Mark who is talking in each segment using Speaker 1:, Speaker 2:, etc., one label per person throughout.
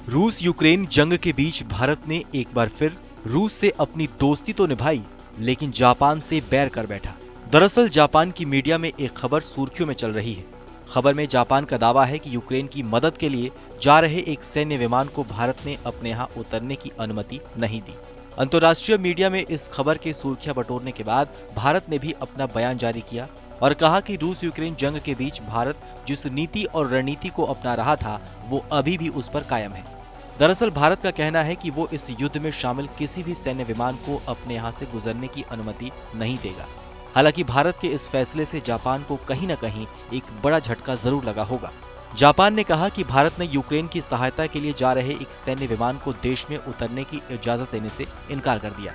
Speaker 1: रूस यूक्रेन जंग के बीच भारत ने एक बार फिर रूस से अपनी दोस्ती तो निभाई, लेकिन जापान से बैर कर बैठा। दरअसल जापान की मीडिया में एक खबर सुर्खियों में चल रही है। खबर में जापान का दावा है कि यूक्रेन की मदद के लिए जा रहे एक सैन्य विमान को भारत ने अपने यहाँ उतरने की अनुमति नहीं दी। अंतर्राष्ट्रीय मीडिया में इस खबर के सुर्खियां बटोरने के बाद भारत ने भी अपना बयान जारी किया और कहा कि रूस यूक्रेन जंग के बीच भारत जिस नीति और रणनीति को अपना रहा था वो अभी भी उस पर कायम है। दरअसल भारत का कहना है कि वो इस युद्ध में शामिल किसी भी सैन्य विमान को अपने यहाँ से गुजरने की अनुमति नहीं देगा। हालांकि भारत के इस फैसले से जापान को कहीं न कहीं एक बड़ा झटका जरूर लगा होगा। जापान ने कहा कि भारत ने यूक्रेन की सहायता के लिए जा रहे एक सैन्य विमान को देश में उतरने की इजाजत देने से इनकार कर दिया।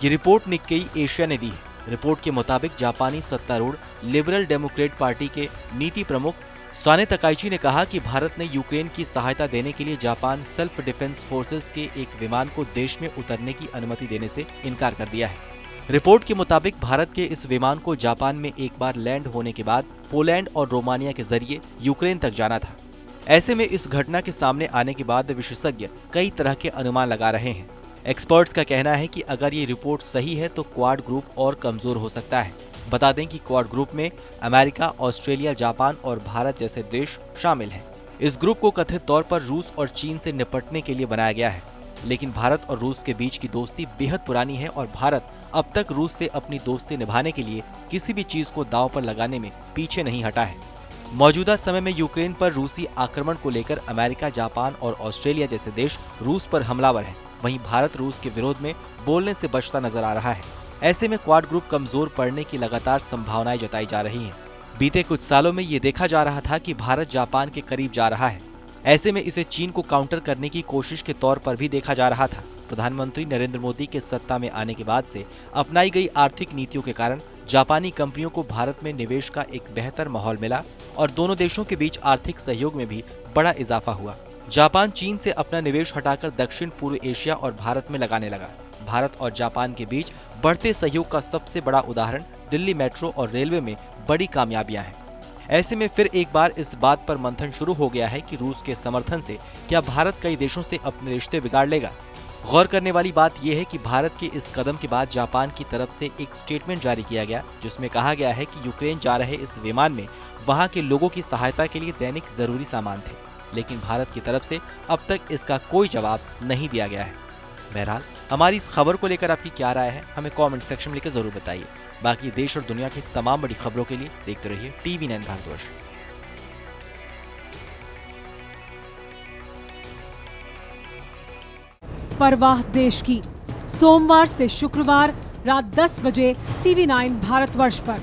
Speaker 1: ये रिपोर्ट निक्केई एशिया ने दी है। रिपोर्ट के मुताबिक जापानी सत्तारूढ़ लिबरल डेमोक्रेट पार्टी के नीति प्रमुख साने तकाइची ने कहा कि भारत ने यूक्रेन की सहायता देने के लिए जापान सेल्फ डिफेंस फोर्सेस के एक विमान को देश में उतरने की अनुमति देने से इनकार कर दिया है। रिपोर्ट के मुताबिक भारत के इस विमान को जापान में एक बार लैंड होने के बाद पोलैंड और रोमानिया के जरिए यूक्रेन तक जाना था। ऐसे में इस घटना के सामने आने के बाद विशेषज्ञ कई तरह के अनुमान लगा रहे हैं। एक्सपर्ट्स का कहना है कि अगर ये रिपोर्ट सही है तो क्वाड ग्रुप और कमजोर हो सकता है। बता दें कि क्वाड ग्रुप में अमेरिका, ऑस्ट्रेलिया, जापान और भारत जैसे देश शामिल हैं। इस ग्रुप को कथित तौर पर रूस और चीन से निपटने के लिए बनाया गया है, लेकिन भारत और रूस के बीच की दोस्ती बेहद पुरानी है और भारत अब तक रूस से अपनी दोस्ती निभाने के लिए किसी भी चीज को दांव पर लगाने में पीछे नहीं हटा है। मौजूदा समय में यूक्रेन पर रूसी आक्रमण को लेकर अमेरिका, जापान और ऑस्ट्रेलिया जैसे देश रूस पर हमलावर हैं। वहीं भारत रूस के विरोध में बोलने से बचता नजर आ रहा है। ऐसे में क्वाड ग्रुप कमजोर पड़ने की लगातार संभावनाएं जताई जा रही हैं। बीते कुछ सालों में ये देखा जा रहा था कि भारत जापान के करीब जा रहा है। ऐसे में इसे चीन को काउंटर करने की कोशिश के तौर पर भी देखा जा रहा था। प्रधानमंत्री नरेंद्र मोदी के सत्ता में आने के बाद से अपनाई गई आर्थिक नीतियों के कारण जापानी कंपनियों को भारत में निवेश का एक बेहतर माहौल मिला और दोनों देशों के बीच आर्थिक सहयोग में भी बड़ा इजाफा हुआ। जापान चीन से अपना निवेश हटाकर दक्षिण पूर्व एशिया और भारत में लगाने लगा। भारत और जापान के बीच बढ़ते सहयोग का सबसे बड़ा उदाहरण दिल्ली मेट्रो और रेलवे में बड़ी कामयाबियां हैं। ऐसे में फिर एक बार इस बात पर मंथन शुरू हो गया है कि रूस के समर्थन से क्या भारत कई देशों से अपने रिश्ते बिगाड़ लेगा। गौर करने वाली बात यह है कि भारत के इस कदम के बाद जापान की तरफ से एक स्टेटमेंट जारी किया गया, जिसमें कहा गया है कि यूक्रेन जा रहे इस विमान में वहां के लोगों की सहायता के लिए दैनिक जरूरी सामान थे, लेकिन भारत की तरफ से अब तक इसका कोई जवाब नहीं दिया गया है। बहरहाल हमारी इस खबर को लेकर आपकी क्या राय है, हमें कमेंट सेक्शन में लिखकर जरूर बताइए। बाकी देश और दुनिया की तमाम बड़ी खबरों के लिए देखते रहिए TV9 भारतवर्ष।
Speaker 2: परवाह देश की, सोमवार से शुक्रवार रात 10 बजे TV9 भारतवर्ष पर।